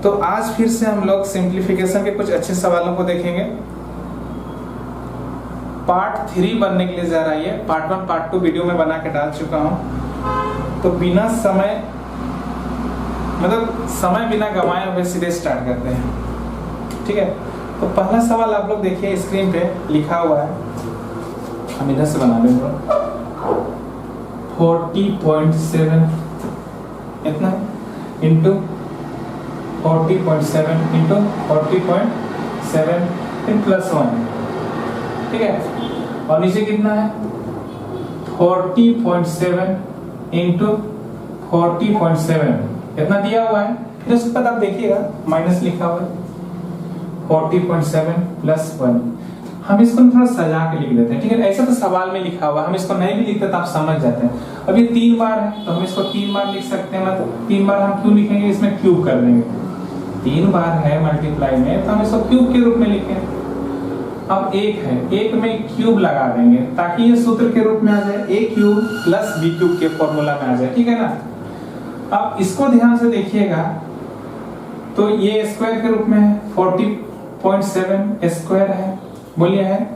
तो आज फिर से हम लोग सिंप्लीफिकेशन के कुछ अच्छे सवालों को देखेंगे। पार्ट 3 बनने के लिए जा रहा है। पार्ट 1 पार्ट 2 वीडियो में बना के डाल चुका हूँ। तो बिना समय बिना गंवाए हुए सीधे स्टार्ट करते हैं, ठीक है। तो पहला सवाल आप लोग देखिए, स्क्रीन पे लिखा हुआ है, हम इधर से बना देंगे। 40.7 इतना इंटू 40.7 इंटू 40.7 फिर प्लस 1, ठीक है। और नीचे कितना है 40.7 इंटू 40.7 इतना दिया हुआ है। फिर उसके बाद आप देखिएगा माइनस लिखा हुआ है 40.7 प्लस 1। हम इसको थोड़ा सजा के लिख देते हैं, ठीक है। ऐसा तो सवाल में लिखा हुआ, हम इसको नहीं भी लिखते तो आप समझ जाते हैं। अब ये 3 बार है तो हम इसको 3 बार लिख सकते हैं। मतलब 3 बार हम क्यों लिखेंगे, इसमें क्यूब कर देंगे। 3 बार है मल्टीप्लाई में तो हम इसको क्यूब के रूप में लिखें। अब 1 है, 1 में क्यूब लगा देंगे ताकि ये सूत्र के रूप में आ जाए, a cube plus b cube के फॉर्मूला में आ जाए, ठीक है ना। अब इसको ध्यान से देखिएगा तो ये स्क्वायर के रूप में है, 40.7 स्क्वायर है, बोलिए है।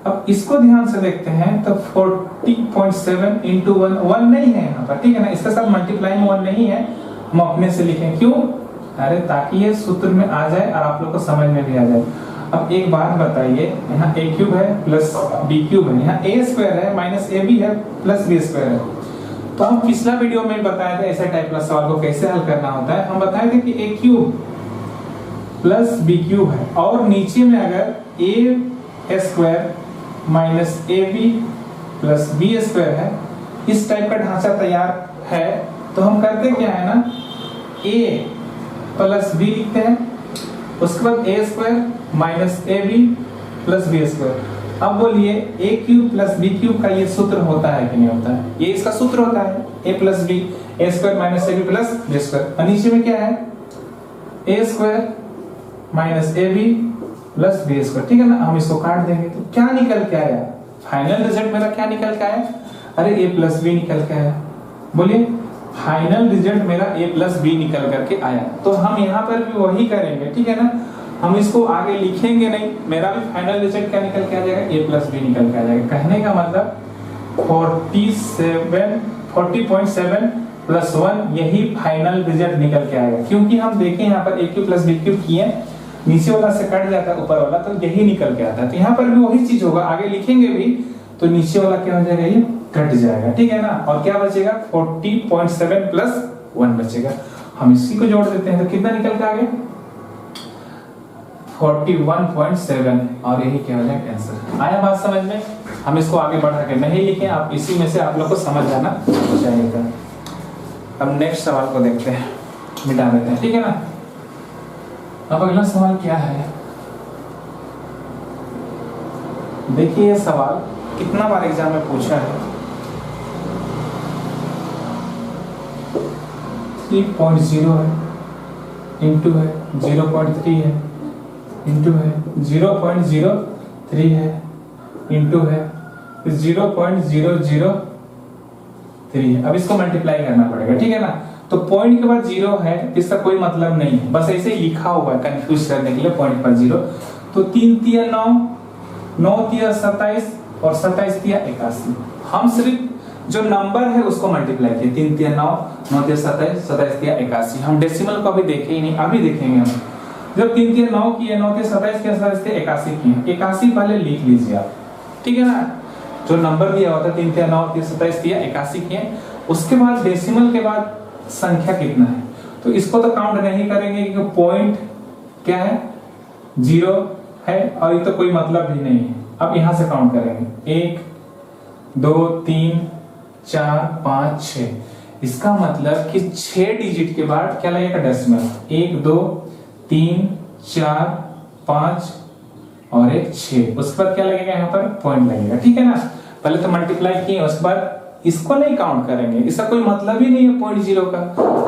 अब इसको ध्यान से देखते हैं तो 40.7 इंटू 1 नहीं है यहाँ पर, ठीक है ना। इसके साथ मल्टीप्लाई में 1 नहीं है, हम अपने से लिखें। क्यों? अरे ताकि ये सूत्र में आ जाए और आप लोग को समझ में भी आ जाए। अब एक बात बताइए, यहाँ a क्यूब है प्लस b क्यूब है, यहाँ a स्क्वायर है माइनस ab है प्लस b स्क्वायर है। तो हम पिछला वीडियो में बताए थे ऐसे टाइप का सवाल को कैसे हल करना होता है। हम बताए थे कि a cube plus b cube है और नीचे में अगर a square minus ab plus b square है, इस टाइप का ढांचा तैयार है तो हम करते क्या है ना, a प्लस b लिखते हैं, उसके बाद a square minus ab plus b square. अब बोलिए a cube plus b cube का ये सूत्र होता है कि नहीं होता है? ये इसका सूत्र होता है, a plus b, a square minus ab plus b square. और नीचे में क्या है, a square minus ab plus b square, ठीक है ना। हम इसको काट देंगे तो क्या निकल के आया, फाइनल रिजल्ट मेरा क्या निकल के आया? अरे a प्लस b निकल के आया। बोलिए फाइनल रिजल्ट मेरा a प्लस b निकल करके आया। तो हम यहाँ पर भी वही करेंगे, ठीक है ना। हम इसको आगे लिखेंगे नहीं, मेरा भी फाइनल रिजल्ट क्या निकल के आ जाएगा, a प्लस b निकल के आ जाएगा। कहने का मतलब 40.7 प्लस 1 यही फाइनल रिजल्ट निकल के आएगा। क्योंकि हम देखें यहाँ पर a cube plus b cube किए, नीचे वाला से कट जाता है ऊपर वाला, तो यही निकल के आता है। तो यहाँ पर भी वही चीज होगा, आगे लिखेंगे भी तो नीचे वाला क्या हो जाएगा, ये कट जाएगा, ठीक है ना। और क्या बचेगा 40.7 प्लस 1 बचेगा। हम इसी को जोड़ देते हैं तो कितना निकल के आ गया 41.7 और यही क्या हो जाएगा आंसर। आया बात समझ में? हम इसको आगे बढ़ा के नहीं लिखे, आप इसी में से आप लोग को समझ जाना चाहिए। अब नेक्स्ट सवाल को देखते हैं, मिटा देते हैं, ठीक है ना। अब अगला सवाल क्या है, देखिए ये सवाल कितना बार एग्जाम में पूछा है। 3.0 है, इंटू है 0.3 है, इंटू है 0.03 है, इंटू है 0.003 है। अब इसको मल्टीप्लाई करना पड़ेगा, ठीक है ना। तो पॉइंट के बाद 0 है, इसका कोई मतलब नहीं है, बस ऐसे ही लिखा हुआ है कंफ्यूज करने के लिए पॉइंट पर 0। तो 3 तिया 9, 9 तिया 27 और 27 तिया 81। हम सिर्फ जो नंबर है उसको मल्टीप्लाई किए, 3 तिया 9, 9 तिया 27, 27 तिया 81। हम डेसिमल को अभी देखे ही नहीं, अभी देखेंगे हम। जब 3 तिया 9 किए, 9 तिया 27 किया, 27 तिया 81 किए, 81 पहले लिख लीजिए आप, ठीक है ना। जो नंबर दिया होता है 3 तिया 9 तिया 27 तिया 81 किए, उसके बाद डेसिमल के बाद संख्या कितना है, तो इसको तो काउंट नहीं करेंगे क्योंकि पॉइंट क्या है 0 है और ये तो कोई मतलब भी नहीं है। अब यहां से काउंट करेंगे 1 2 3 4 5 6। इसका मतलब कि 6 डिजिट के बाद क्या लगेगा डेसिमल, 1 2 3 4 5 और एक 6। उसके बाद क्या लगेगा यहाँ पर पॉइंट लगेगा, ठीक है ना। पहले तो मल्टीप्लाई किए, उसके बाद इसको नहीं काउंट करेंगे, इसका कोई मतलब ही नहीं है 0.0 का।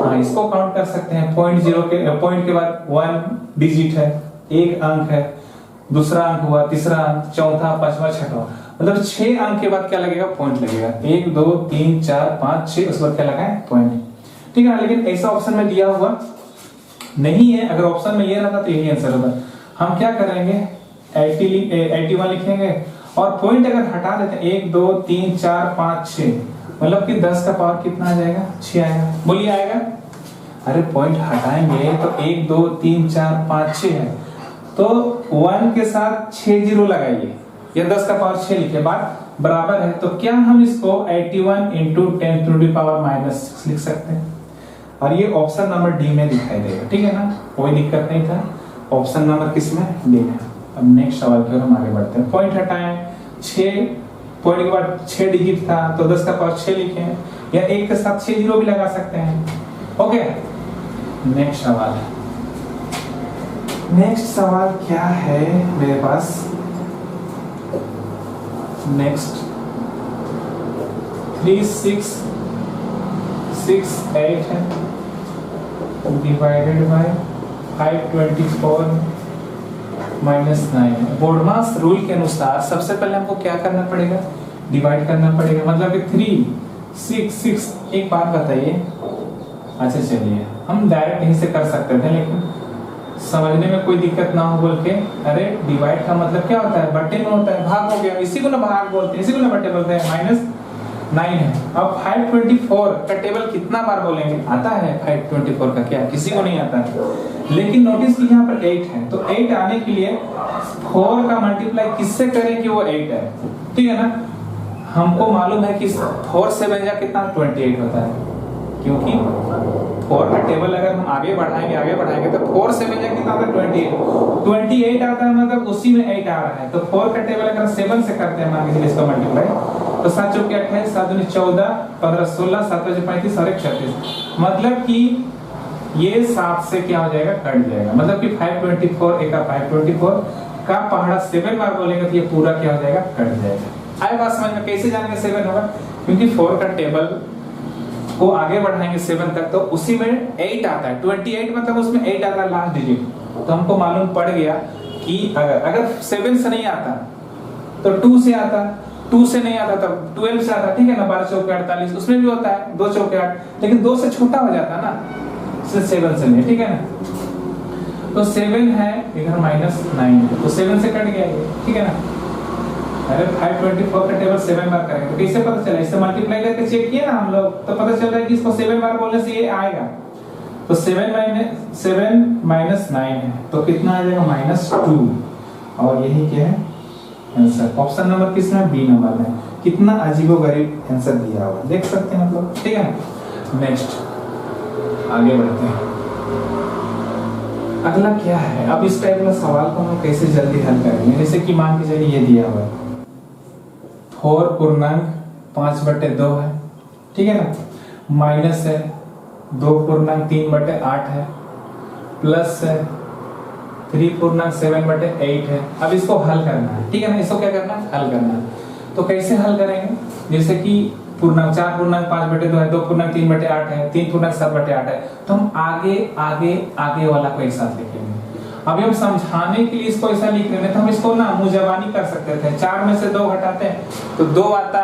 हाँ इसको काउंट कर सकते हैं, 0.0 के पॉइंट के बाद 1 डिजिट है, एक अंक है, दूसरा अंक हुआ, तीसरा अंक, चौथा, पांचवा, छठवां, मतलब 6 अंक के बाद क्या लगेगा पॉइंट लगेगा। 1 2 3 4 5 6, उसके बाद क्या लगा है पॉइंट, ठीक है ना। लेकिन ऐसा ऑप्शन में दिया हुआ नहीं है, अगर ऑप्शन में ये रहता तो यही आंसर होता। हम क्या करेंगे, 81 लिखेंगे और पॉइंट अगर हटा देते हैं 1 2 3 4 5 6, मतलब कि 10 का पावर कितना आ जाएगा, 6 आएगा। बोलिए आएगा? अरे पॉइंट हटाएंगे तो 1 2 3 4 5 6 है, तो 1 के साथ 6 जीरो लगाइए या 10 का पावर 6 लिखिए, बात बराबर है। तो क्या हम इसको 81 इंटू 10 टू द पावर -6 लिख सकते हैं, और ये ऑप्शन नंबर डी में दिखाई देगा, ठीक है ना, कोई दिक्कत नहीं था। ऑप्शन नंबर किसमें, डी में। अब नेक्स्ट सवाल की ओर हम आगे बढ़ते हैं। पॉइंट हटाएं, 6 पॉइंट के बाद 6 डिजिट था तो 10 का पावर 6 लिखें, या 1 के साथ 6 जीरो भी लगा सकते हैं। ओके, नेक्स्ट सवाल। नेक्स्ट सवाल क्या है मेरे पास, नेक्स्ट 3 6 6 8 है डिवाइडेड बाय 524 -9। बोर्डमास रूल के अनुसार सबसे पहले हमको क्या करना पड़ेगा, डिवाइड करना पड़ेगा, मतलब कि 3 6 6। एक बात बताइए, अच्छा चलिए हम डायरेक्ट यहीं से कर सकते थे, लेकिन समझने में कोई दिक्कत ना हो बोल के, अरे डिवाइड का मतलब क्या होता है, बट्टे में होता है, भाग हो गया, इसी को ना भाग बोलते हैं, इसी को ना बट्टे बोलते हैं। -9 है। अब 524 का टेबल कितना बार बोलेंगे, आता है 524 का, क्या किसी को नहीं आता है। लेकिन नोटिस कि यहाँ पर 8 है, तो 8 आने के लिए 4 का मल्टीप्लाई किससे करें कि वो 8 है, ठीक है ना। हमको मालूम है कि 4 से बन जा कितना 28 होता है, क्योंकि 4 का टेबल अगर हम आगे बढ़ाएंगे तो 4 से बन जा कितना आता है 28 आता है, मतलब उसी में 8 आ रहा है। तो 4 का टेबल अगर 7 से करते हैं, मान लीजिए इसका मल्टीप्लाई, तो 7 चौके 28, 7 दूनी 14, 15 16, 7 5 35 और 1 36, मतलब कि ये 7 से क्या हो जाएगा, कट जाएगा। मतलब कि 524 एक 524 का पहाड़ा 7 बार बोलेंगे तो ये पूरा क्या हो जाएगा, कट जाएगा। आए बात समझ में, कैसे जानेंगे 7 होगा, क्योंकि 4 का टेबल को आगे बढ़ाएंगे 7 तक तो उसी में 8 आता है, 28 मतलब उसमें 8 आता है लास्ट डिजिट। तो हमको मालूम पड़ गया कि अगर 7 से नहीं आता तो 2 से आता, 2 से नहीं आता तब 12 से आता, ठीक है ना। 12 चौके 48, उसमें भी होता है 2 चौके 8, लेकिन 2 से छोटा हो जाता है ना, 7 से नहीं, ठीक है ना। तो 7 है इधर -9, तो 7 से कट गया ये, ठीक है ना। अरे 524 का टेबल 7 बार करेंगे तो कैसे पता चला, इससे मल्टीप्लाई करके चेक किया ना हम लोग, तो पता चल रहा है कि इसको 7 बार बोलने से ये आएगा। तो 7 -9 है, तो कितना आ जाएगा, -2, और यही क्या है आंसर। ऑप्शन नंबर किसमें, बी नंबर में। कितना अजीबोगरीब आंसर दिया हुआ देख सकते हैं हम लोग, ठीक है। नेक्स्ट आगे बढ़ते हैं। अगला क्या है, अब इस टाइप का सवाल को हम कैसे जल्दी हल करेंगे। जैसे कि मान के चलिए ये दिया हुआ है 4/5/2 है, ठीक है ना, माइनस है 2/3/8 है, प्लस है 3/7/8 है। अब इसको हल करना है, ठीक है ना, इसको क्या करना है, हल करना है। तो कैसे हल करेंगे, जैसे कि पूर्णांक 4/5/2 है, 2/3/8 है, 3/7/8 है, तो हम आगे वाला को एक साथ लिखेंगे। अभी हम समझाने के लिए इसको ऐसा लिख रहे हैं, तो हम इसको ना मुजबानी कर सकते थे। 4 में से 2 घटाते हैं तो 2 आता,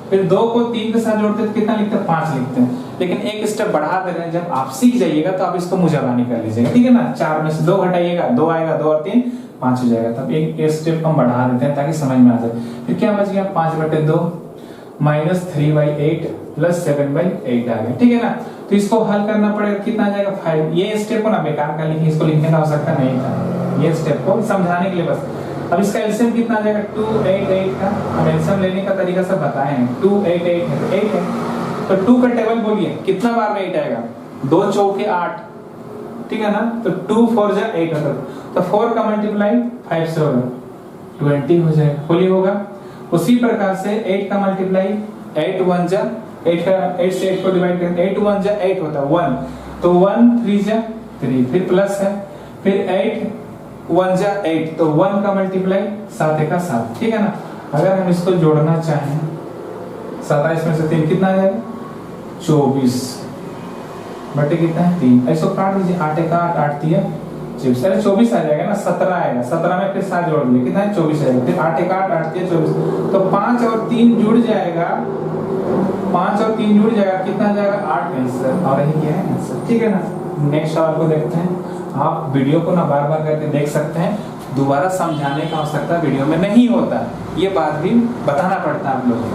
फिर 2 को 3 के साथ जोड़ते तो कितना लिखते हैं, 5 लिखते हैं। लेकिन एक स्टेप बढ़ा दे रहे हैं, जब आप सीख जाइएगा तो आप इसको मुजबानी कर लीजिएगा, ठीक है ना। 4 में से 2 घटाइएगा, 2 आएगा, 2 और 3 5 हो जाएगा। तब एक स्टेप हम बढ़ा देते हैं ताकि समझ में आ जाए। फिर क्या बच गया, 5/2 -3/8 प्लस 7/8 आ गया, ठीक है ना। तो इसको हल करना पड़ेगा, कितना आ जाएगा 5। ये स्टेप को ना बेकार कर लिखिए, इसको लिखने का आवश्यकता नहीं था, ये स्टेप को समझाने के लिए बस। अब इसका एलसीएम कितना आ जाएगा, 288 का। हम एलसीएम लेने का तरीका सब बताए हैं, 288 है तो 8 है, तो 2 का टेबल बोलिए कितना बार में 8 आएगा, 2 चौके 8, ठीक है ना। तो 2 4 जा 8 होगा, तो 4 का मल्टीप्लाई 5 से होगा 20 हो जाएगा, बोलिए होगा। उसी प्रकार से 8 का मल्टीप्लाई 8 1 जा 8 का 8 से 8 को डिवाइड करें, 8 1 जा 8 होता है 1, तो 1 3 जा 3, फिर प्लस है, फिर 8 1 जा 8, तो 1 का मल्टीप्लाई 7 का 7, ठीक है ना। अगर हम इसको जोड़ना चाहें 27 में से 3 कितना आ जाएगा, 24 बटे कितना है 3। इसको काट दीजिए, 8 का 8 8 दिया 24 आ जाएगा ना, 17 आएगा, 17 में फिर 7 जोड़ दिए, कितना है 24 आएगा, फिर 8 का 8 8 दिया 24, तो 5 और 3 जुड़ जाएगा, 5 और 3 जुड़ जाएगा, कितना जाएगा 8 आंसर, और यही क्या है आंसर, ठीक है ना। नेक्स्ट सवाल को देखते हैं। आप वीडियो को ना बार बार करके देख सकते हैं, दोबारा समझाने का आवश्यकता वीडियो में नहीं होता, ये बात भी बताना पड़ता है आप लोगों को,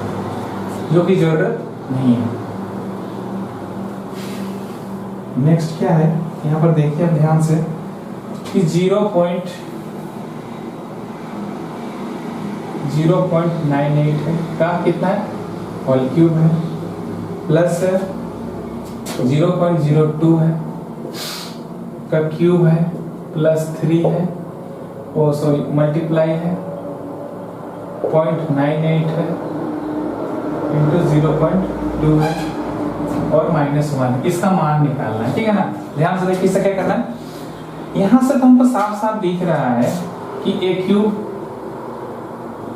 जो कि जरूरत नहीं है। नेक्स्ट क्या है, यहाँ पर देखिए आप ध्यान से कि 0.98 है का कितना है, होल क्यूब है, प्लस 0.02 है का क्यूब है, प्लस 3 है, ओ सॉरी मल्टीप्लाई है 0.98 है इंटू 0.2 है और -1, इसका मान निकालना है, ठीक है ना। ध्यान से देखिए, इससे क्या करना है, यहां से तो हमको साफ साफ दिख रहा है कि a क्यूब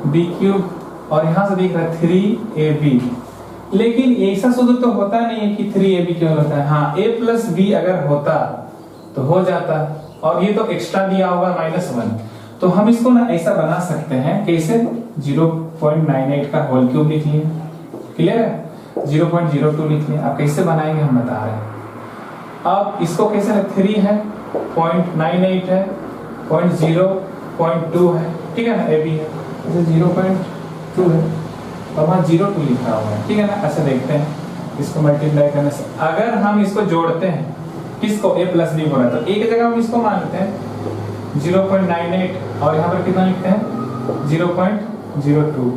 b क्यूब और यहां से दिख रहा है 3ab, लेकिन ऐसा सूत्र तो होता नहीं है कि 3ab क्यों होता है। हाँ, a प्लस b अगर होता तो हो जाता, और ये तो एक्स्ट्रा दिया होगा -1, तो हम इसको ना ऐसा बना सकते हैं, कैसे, 0.98 का होल क्यूब लिख लिए, क्लियर है, 0.02 लिख लिए। अब कैसे बनाएंगे हम बता रहे हैं। अब इसको कैसे है, 3 है, 0.98 है, 0.2 है, ठीक है ना, ab है, 0.2 है और वहां 0.2 लिखा हुआ है, ठीक है ना। ऐसे देखते हैं, इसको मल्टीप्लाई करने से अगर हम इसको जोड़ते हैं, किसको, a प्लस b बोला, तो a की जगह हम इसको मान लेते हैं 0.98 और यहाँ पर कितना लिखते हैं 0.02।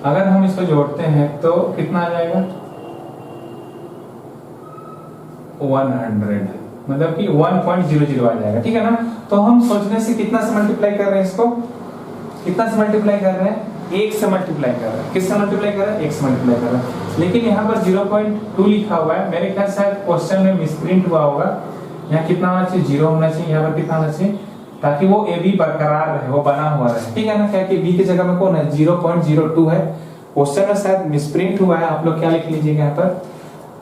अगर हम इसको जोड़ते हैं तो कितना आ जाएगा 100, मतलब कि 1.00 आ जाएगा, ठीक है ना। तो हम सोचने से कितना से मल्टीप्लाई कर रहे हैं, इसको कितना से मल्टीप्लाई कर रहे हैं, 1 से मल्टीप्लाई कर रहे हैं। किससे मल्टीप्लाई कर रहे हैं, 1 से मल्टीप्लाई कर रहे हैं। लेकिन यहाँ पर 0.2 लिखा हुआ है, मेरे ख्याल शायद क्वेश्चन में मिसप्रिंट हुआ होगा। यहाँ कितना होना चाहिए, 0 होना चाहिए, यहाँ पर कितना होना चाहिए, ताकि वो ए बी बरकरार रहे, वो बना हुआ रहे, ठीक है ना। क्या कि बी की जगह में कौन है, 0.02 है, क्वेश्चन में शायद मिसप्रिंट हुआ है। आप लोग क्या लिख लीजिएगा यहाँ पर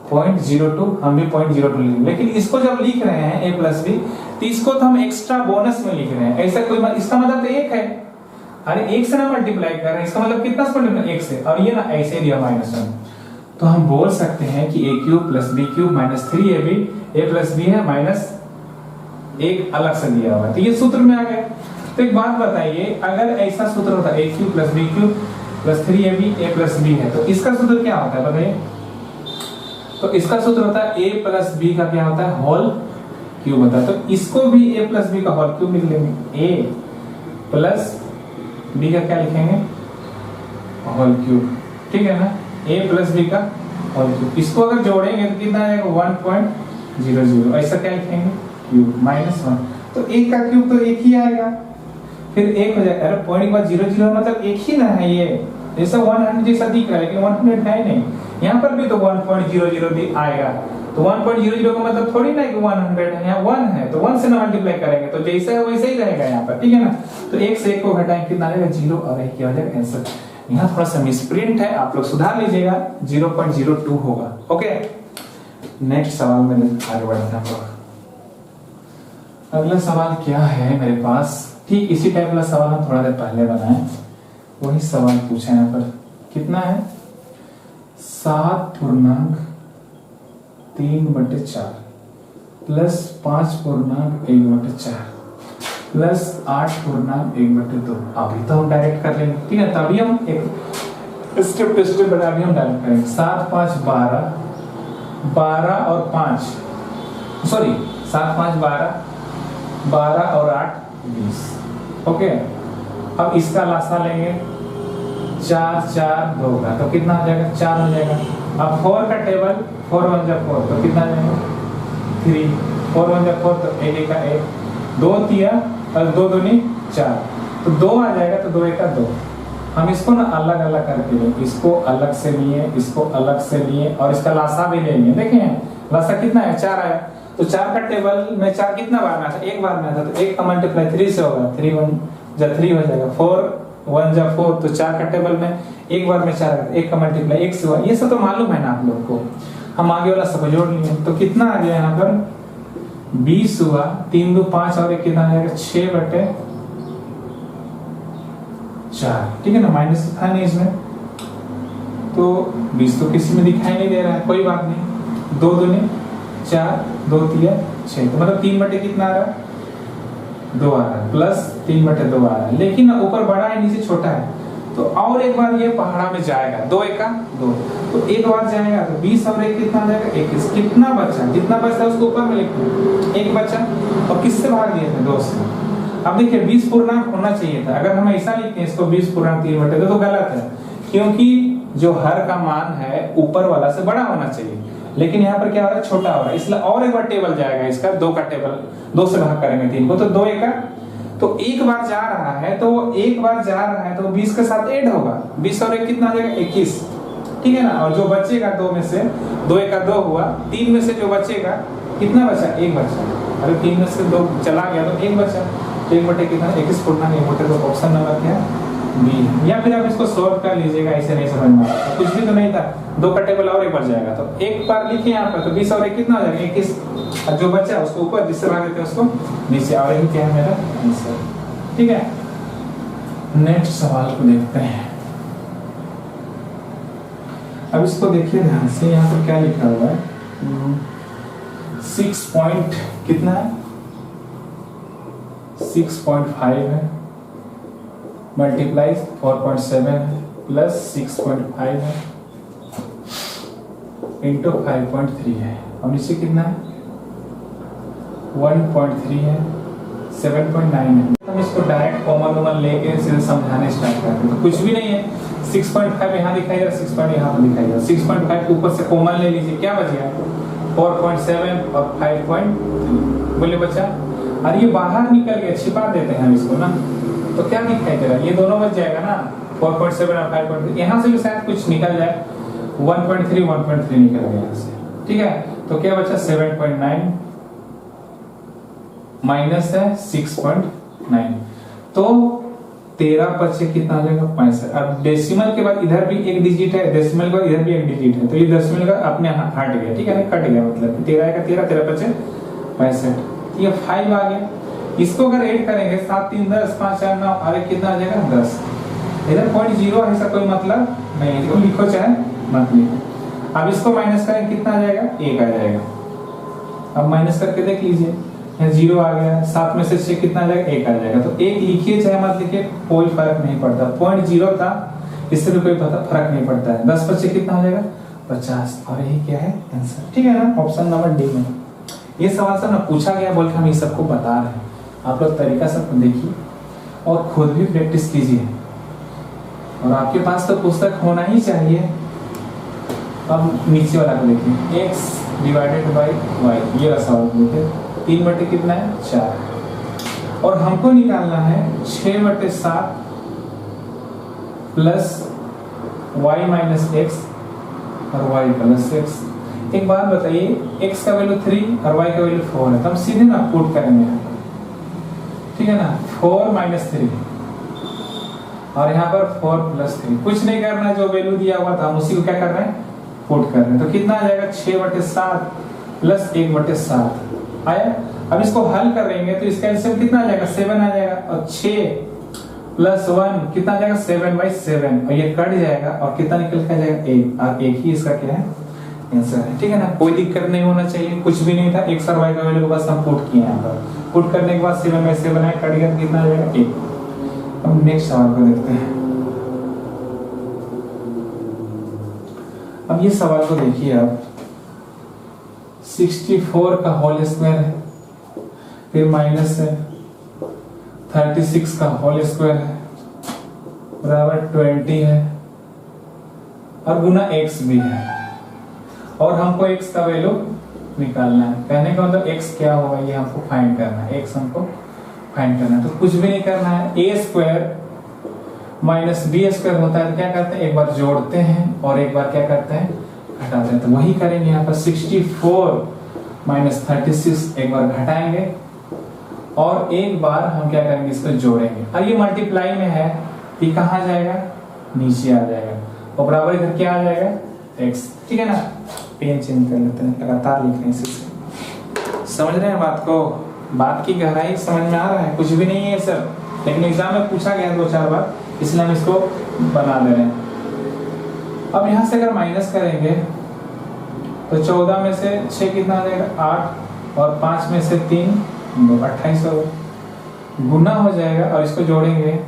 0.02, हम भी 0.02 लिखेंगे। लेकिन इसको जब लिख रहे हैं a प्लस बी, तो इसको तो हम एक्स्ट्रा बोनस में लिख रहे हैं, ऐसा कोई इसका मतलब तो 1 है, अरे 1 से ना मल्टीप्लाई कर रहे हैं, इसका मतलब कितना से मल्टीप्लाई, 1 से, और ये ना ऐसे दिया -1, तो हम बोल सकते हैं कि a cube plus b cube minus 3ab, a plus b है माइनस 1 अलग से दिया हुआ है, तो ये सूत्र में आ गया। तो एक बात बताइए, अगर ऐसा सूत्र होता a cube plus b cube plus 3ab a plus b है, तो इसका सूत्र क्या होता है बताइए। तो इसका सूत्र होता है a प्लस b का क्या होता है, होल क्यूब होता है। तो इसको भी a प्लस b का होल क्यूब लिख लेंगे, a प्लस b का क्या लिखेंगे, होल क्यूब, ठीक है ना, a प्लस b का होल क्यूब। इसको अगर जोड़ेंगे तो कितना आएगा 1.00, ऐसा क्या लिखेंगे, क्यूब -1, तो 1 का क्यूब तो 1 ही आएगा, फिर 1 हो जाएगा। अरे पॉइंट के बाद 0 मतलब 1 ही ना है, ये जैसा 100 जैसा दिख रहा है, लेकिन 100 है नहीं, यहाँ पर भी तो 1.00 आएगा, तो 1.00 का मतलब थोड़ी ना कि 100 है, यहाँ 1 है, तो 1 से ना मल्टीप्लाई करेंगे तो जैसा है वैसा ही रहेगा यहाँ पर, ठीक है ना। तो 1 से 1 को घटाएंगे कितना आएगा 0 और 1 क्या हो जाएगा आंसर। यहाँ थोड़ा सा मिसप्रिंट है, आप लोग सुधार लीजिएगा, 0.02 होगा, ओके। नेक्स्ट सवाल में आगे बढ़ते हैं हम लोग। अगला सवाल क्या है मेरे पास, ठीक इसी टाइप का सवाल हम थोड़ा देर पहले बनाए, वही सवाल पूछा यहाँ पर। कितना है, 7.3/4 प्लस 5.1/4 प्लस 8.1/2। अभी तो हम डायरेक्ट कर लेंगे, ठीक है, तभी हम एक स्टेप बाय स्टेप बना, अभी हम डायरेक्ट करेंगे। 7 5 12, 12 और 5, सॉरी 7 5 12, 12 और 8 20, ओके। अब इसका लासा लेंगे, 4 4 2 का, तो कितना हो जाएगा 4 हो जाएगा। अब 4 का टेबल, 4 1 जा 4, तो कितना आ जाएगा 3, 4 1 जा 4, तो 1 का 1, 2 तिया और 2 दूनी 4, तो 2 आ जाएगा, तो 2 1 का 2। हम इसको ना अलग अलग करके लें, इसको अलग से लिए, इसको अलग से लिए, और इसका लासा भी ले लिए। देखें लासा कितना है, 4 आया, तो 4 का टेबल में 4 कितना बार में आता, एक बार में आता, तो 1 का मल्टीप्लाई 3 से होगा, 3 1 जा 3 हो जाएगा, 4 1 जा 4, तो 4 का टेबल में एक बार में 4, 1 का मल्टीप्लाई 1 से हुआ। ये सब तो मालूम है ना आप लोग को, हम आगे वाला सब जोड़ लिए, तो कितना आ गया यहाँ पर 20 हुआ, 3 2 5 और 1 कितना आ जाएगा 6/4, ठीक है ना, माइनस था नहीं इसमें, तो 20 तो किसी में दिखाई नहीं दे रहा है, कोई बात नहीं, 2 दूनी 4, 2 तिया 6, तो मतलब 3/, कितना आ रहा है 2 आ रहा है, प्लस 3/2 आ रहा है, लेकिन ऊपर बड़ा है नीचे छोटा है, तो और एक बार ये पहाड़ा में जाएगा, 2 एका 2, तो एक बार जाएगा तो 20 और 1 कितना आ जाएगा 21। कितना बचा, जितना बचता है उसको ऊपर में लिखो, 1 बचा, और किससे भाग दिए थे 2 से। अब देखिए 20 पूर्णांक होना चाहिए था, अगर हम ऐसा लिखते हैं इसको 20 पूर्णांक 3/2 तो गलत है, क्योंकि जो हर का मान है ऊपर वाला से बड़ा होना चाहिए, लेकिन यहाँ पर क्या हो रहा है, छोटा हो रहा है, इसलिए और एक बार टेबल जाएगा इसका, 2 का टेबल, 2 से भाग करेंगे 3 को, तो 2 एका, तो एक बार जा रहा है, तो वो एक बार जा रहा है तो 20 के साथ ऐड होगा, 20 और 1 कितना आ जाएगा 21, ठीक है ना। और जो बचेगा 2 में से, 2 एका 2 हुआ, 3 में से जो बचेगा कितना बचा, 1 बचा, अरे 3 में से 2 चला गया तो 1 बचा, तो 1 कितना 21 पूर्णांक 1/2, तो ऑप्शन नंबर क्या है बी। या फिर आप इसको सॉल्व कर लीजिएगा, ऐसे नहीं समझ में आता, कुछ भी तो नहीं था, 2 का टेबल और एक बार जाएगा, तो एक बार लिखिए यहाँ पर, तो 20 और 1 कितना हो जाएगा 21, और जो बचा उसको ऊपर, जिससे भाग देते हैं उसको नीचे, और यही क्या है मेरा आंसर, ठीक है। नेक्स्ट सवाल को देखते हैं। अब इसको देखिए ध्यान से, यहाँ पर क्या लिखा हुआ है, 6 पॉइंट कितना है 6.5 है, मल्टीप्लाई 4.7 है, प्लस 6.5 है, इंटू 5.3 है, और नीचे कितना है 1.3 है, 7.9 है। हम इसको डायरेक्ट कॉमन लेके सीधे समझाने स्टार्ट करते हैं, तो कुछ भी नहीं है, 6.5 यहाँ दिखाई दे रहा है, 6 यहाँ पर दिखाई दे रहा है, 6.5 के ऊपर से कॉमन ले लीजिए, क्या बच गया 4.7 और 5.3, बोले बच्चा, और ये बाहर निकल गया, छिपा देते हैं हम इसको ना, तो क्या दिखाई दे रहा है, ये दोनों बच जाएगा ना, 4.7 और 5.3, यहाँ से भी शायद कुछ निकल जाए, 1.3 निकल गया यहाँ से, ठीक है। तो क्या बचा 7.9 माइनस है 6.9, तो 13 बचे कितना आ जाएगा 65। अब डेसिमल के बाद इधर भी एक डिजिट है, डेसिमल के बाद इधर भी एक डिजिट है, तो ये डेसिमल का अपने हट गया, ठीक है ना, कट गया, मतलब 13 का 13, 13 बचे 65, ये 5 आ गया। इसको अगर ऐड करेंगे 7 3 10 5 4 9, और कितना आ जाएगा 10, इधर 0.0 है, ऐसा कोई मतलब नहीं है, इसको लिखो चाहे मत लिखो। अब इसको माइनस करें कितना आ जाएगा 1 आ जाएगा, अब माइनस करके देख लीजिए, यहाँ 0 आ गया, 7 में से 6 कितना आ जाएगा 1 आ जाएगा, तो 1 लिखिए चाहे मत लिखिए कोई फर्क नहीं पड़ता, 0.0 था इससे भी कोई फर्क नहीं पड़ता है, 10 बच्चे कितना हो जाएगा 50, और यही क्या है आंसर, ठीक है ना, ऑप्शन नंबर डी में। ये सवाल सब ना पूछा गया बोल के हम ये सबको बता रहे हैं, आप लोग तरीका सब देखिए और खुद भी प्रैक्टिस कीजिए, और आपके पास तो पुस्तक होना ही चाहिए। अब नीचे वाला को देखिए, x डिवाइडेड बाई y, ये रहा सवाल देखिए, 3 कितना है 4, और हमको निकालना है 6/7 प्लस y माइनस एक्स और y प्लस एक्स। एक बात बताइए, x का वैल्यू 3 और y का वैल्यू 4 है, तो हम सीधे ना पुट करेंगे, ठीक है ना, 4 माइनस 3 और यहाँ पर 4 प्लस 3, कुछ नहीं करना, जो वैल्यू दिया हुआ था हम उसी को क्या कर रहे हैं पुट कर रहे हैं, तो कितना आ जाएगा 6/7 प्लस 1/7 आया। अब इसको हल करेंगे तो इसका एलसीएम कितना आ जाएगा 7 आ जाएगा, और 6 प्लस 1 कितना आ जाएगा 7/7, और ये कट जाएगा और कितना निकल के आ जाएगा 1, और 1 ही इसका क्या है आंसर है, ठीक है ना, कोई दिक्कत नहीं होना चाहिए, कुछ भी नहीं था, x और y का वैल्यू बस हम पुट किए यहाँ पर, पुट करने के बाद 7/7 है, कट गया तो कितना आ जाएगा 1। अब नेक्स्ट सवाल को देखते हैं। अब ये सवाल को देखिए आप, 64 का होल स्क्वायर है, फिर माइनस है 36 का होल स्क्वायर है बराबर 20 है, और गुना x भी है, और हमको x का वैल्यू निकालना है। कहने का मतलब x क्या होगा ये हमको फाइंड करना है, x हमको फाइंड करना है, तो कुछ भी नहीं करना है, a square minus b square होता है, तो क्या करते हैं एक बार जोड़ते हैं और एक बार क्या करते हैं घटाते हैं, तो वही करेंगे यहाँ पर 64 माइनस 36 एक बार घटाएंगे और एक बार हम क्या करेंगे इसको जोड़ेंगे, और ये मल्टीप्लाई में है, ये कहाँ जाएगा नीचे आ जाएगा, और बराबर इधर क्या आ जाएगा x, ठीक है ना। पेन चेंज कर लेते हैं, लगातार लिख रहे हैं, इसे समझ रहे हैं बात को, बात की गहराई समझ में आ रहा है, कुछ भी नहीं है सर, लेकिन एग्जाम में पूछा गया 2-4 बार, इसलिए हम इसको बना दे रहे हैं। अब यहाँ से अगर माइनस करेंगे तो 14 में से 6 कितना आ जाएगा 8, और 5 में से 3 28 होगा, गुना हो जाएगा और इसको जोड़ेंगे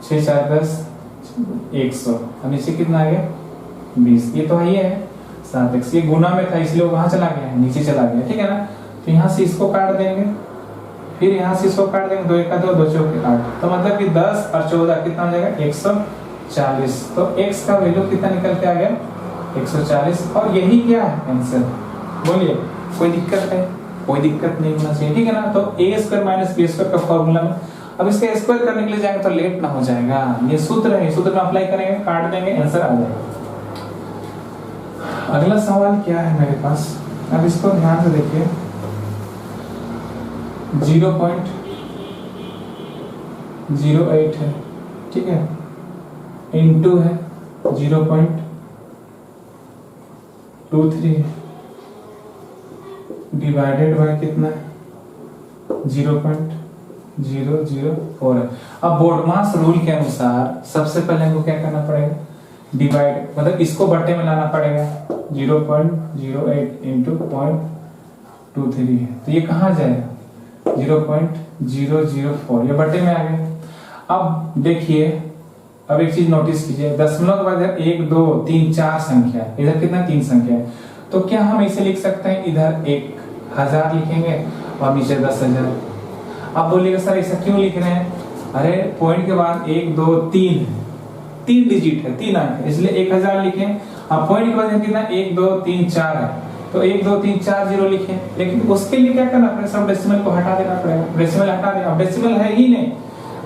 6 4 10 100 और नीचे कितना आ गया 20। ये तो है 7x, ये गुना में था इसलिए वहां चला गया, नीचे चला गया, ठीक है ना। तो यहाँ से इसको काट देंगे, फिर यहाँ से इसको काट देंगे, 2 1 2 2 4 8, तो मतलब कि 10 और 14 कितना हो जाएगा 140। तो x का वैल्यू कितना निकल के आ गया 140। और यही क्या है आंसर, बोलिए कोई दिक्कत है? कोई दिक्कत नहीं होना चाहिए, ठीक है ना। तो a² - b² का फॉर्मूला में अब इसका स्क्वायर करने के लिए जाएंगे तो लेट ना हो जाएगा। ये सूत्र है, सूत्र में अप्लाई करेंगे, काट देंगे, आंसर आ जाएगा। अगला सवाल क्या है मेरे पास, अब इसको ध्यान से देखिए। 0.08 है, ठीक है, इनटू है 0.23 है, डिवाइडेड बाय कितना है 0.004 है। अब बोर्डमास रूल के अनुसार सबसे पहले हमको क्या करना पड़ेगा, डिवाइड, मतलब इसको बट्टे में लाना पड़ेगा। 0.08 इंटू 0.23 है, तो ये कहाँ जाएगा 0.004, ये बट्टे में आ गया। अब देखिए, अब एक चीज नोटिस कीजिए, दशमलव के बाद 1 2 3 4 संख्या, इधर कितना 3 संख्या है, तो क्या हम इसे लिख सकते हैं, इधर 1000 लिखेंगे और नीचे 10,000। आप बोलिएगा सर ऐसा क्यों लिख रहे हैं, अरे पॉइंट के बाद 1 2 3 डिजिट है, 3 अंक है, इसलिए 1000 लिखें। अब पॉइंट के बाद कितना 1 2 3 4 है, तो 1 2 3 4 0 लिखें। लेकिन उसके लिए क्या करना पड़ेगा, सब डेसिमल को हटा देना पड़ेगा, डेसिमल हटा दें। अब डेसिमल है ही नहीं,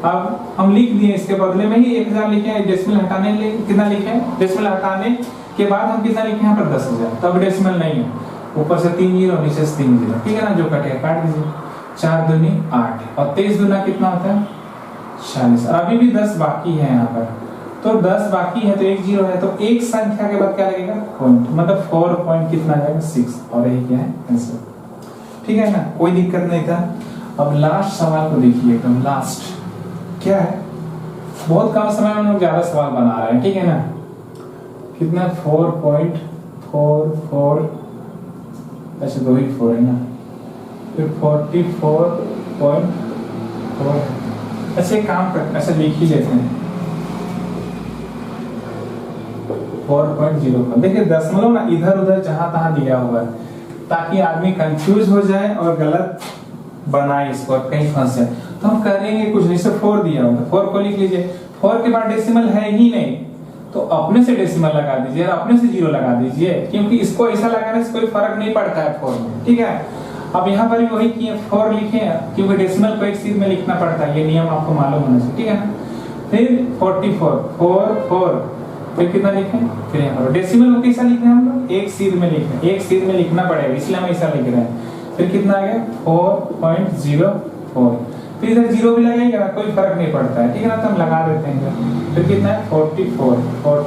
अब हम लिख दिए, इसके बदले में ही 1000 लिखे, डेसिमल हटाने लिए कितना लिखे, डेसिमल हटाने के बाद हम कितना लिखे यहाँ पर 10,000, तो अब डेसिमल नहीं है, ऊपर से 3 0 नीचे से 3 0, ठीक है ना, जो कटेगा काट दीजिए। 4 दूनी 8 और 23 दूना कितना होता है 40। और अभी भी 10 बाकी है यहाँ पर, तो 10 बाकी है, तो 1 0 है, तो एक संख्या के बाद क्या लगेगा पॉइंट, मतलब 4 पॉइंट कितना जाएगा 6, और यही क्या है आंसर, ठीक है ना, कोई दिक्कत नहीं था। अब लास्ट सवाल को देखिए, एकदम लास्ट क्या है, बहुत कम समय में हम लोग ज्यादा सवाल बना रहे हैं, ठीक है ना। कितना 4.44, ऐसे 2 ही 4 है ना, फिर 44.4, ऐसे काम कर, ऐसे लिख ही लेते हैं 4.0। देखिए दशमलव ना इधर उधर जहां तहां दिया हुआ है, ताकि आदमी कंफ्यूज हो जाए और गलत बनाए इसको, कहीं फंस जाए। तो हम करेंगे कुछ नहीं, सिर्फ 4 दिया हुआ, 4 को लिख लीजिए। 4 के बाद डेसिमल है ही नहीं, तो अपने से डेसिमल लगा दीजिए और अपने से 0 लगा दीजिए, क्योंकि इसको ऐसा लगाने से कोई फर्क नहीं पड़ता है 4 में, ठीक है। अब यहाँ पर भी वही किए, 4 लिखे, क्योंकि डेसिमल को एक सीध में लिखना पड़ता है, ये नियम आपको मालूम होना चाहिए, ठीक है ना। फिर 44 फिर कितना लिखें, फिर यहाँ पर डेसिमल को कैसा लिखे हम लोग, एक सीध में लिखें, एक सीध में लिखना पड़ेगा, इसलिए हम ऐसा लिख रहे हैं। फिर कितना आ गया 4.04, फिर इधर 0 भी लगेगा ना, कोई फर्क नहीं पड़ता है, ठीक है ना, तो हम लगा देते हैं। फिर कितना है 44 और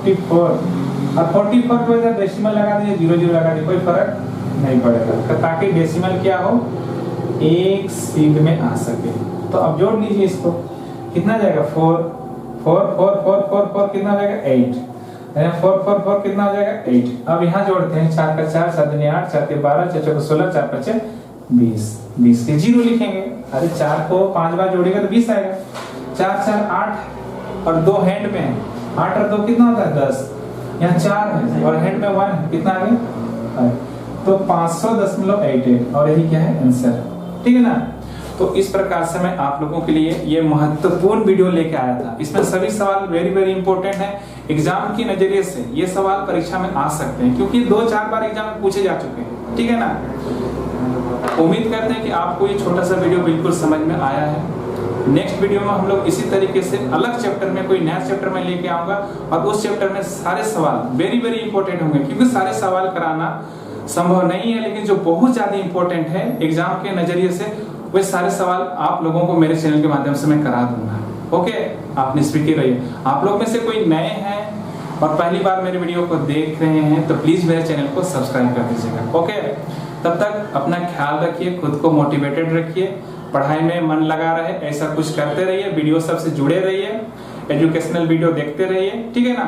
44 को इधर डेसिमल लगा दीजिए, 0 0 लगा दीजिए, कोई फर्क नहीं पड़ेगा, ताकि डेसिमल क्या हो एक सीध में आ सके। तो अब जोड़ लीजिए इसको, कितना जाएगा 4 कितना जाएगा 8, 4 कितना हो जाएगा 8। अब यहाँ जोड़ते हैं, 4 का 4, 7 दूनी 8, 4 के 12, 4 चौके 16, 4 5 20, 20 के 0 लिखेंगे। अरे 4 को 5 बार जोड़ेगा तो 20 आएगा। 4 4 8 और 2 हैंड में है, 8 और 2 कितना होता है 10, यहाँ 4 है और हैंड में 1 है, कितना आ गया, तो 500.88, और यही क्या है आंसर, ठीक है ना। तो इस प्रकार से मैं आप लोगों के लिए ये महत्वपूर्ण वीडियो लेके आया था। इसमें सभी सवाल वेरी वेरी इंपॉर्टेंट है, एग्जाम की नजरिए से ये सवाल परीक्षा में आ सकते हैं, क्योंकि 2-4 बार एग्जाम में पूछे जा चुके हैं, ठीक है ना। उम्मीद करते हैं कि आपको ये छोटा सा वीडियो बिल्कुल समझ में आया है। नेक्स्ट वीडियो में हम लोग इसी तरीके से अलग चैप्टर में, कोई नया चैप्टर में लेके आऊंगा, और उस चैप्टर में सारे सवाल वेरी वेरी इंपॉर्टेंट होंगे, क्योंकि सारे सवाल कराना संभव नहीं है, लेकिन जो बहुत ज्यादा इंपॉर्टेंट है एग्जाम के नजरिए से, वे सारे सवाल आप लोगों को मेरे चैनल के माध्यम से मैं करा दूंगा। ओके, आप निष्फिक्र रहिए। आप लोग में से कोई नए हैं और पहली बार मेरे वीडियो को देख रहे हैं तो प्लीज मेरे चैनल को सब्सक्राइब कर दीजिएगा। ओके, तब तक अपना ख्याल रखिए, खुद को मोटिवेटेड रखिए, पढ़ाई में मन लगा रहे, ऐसा कुछ करते रहिए, वीडियो सबसे जुड़े रहिए, एजुकेशनल वीडियो देखते रहिए, ठीक है ना।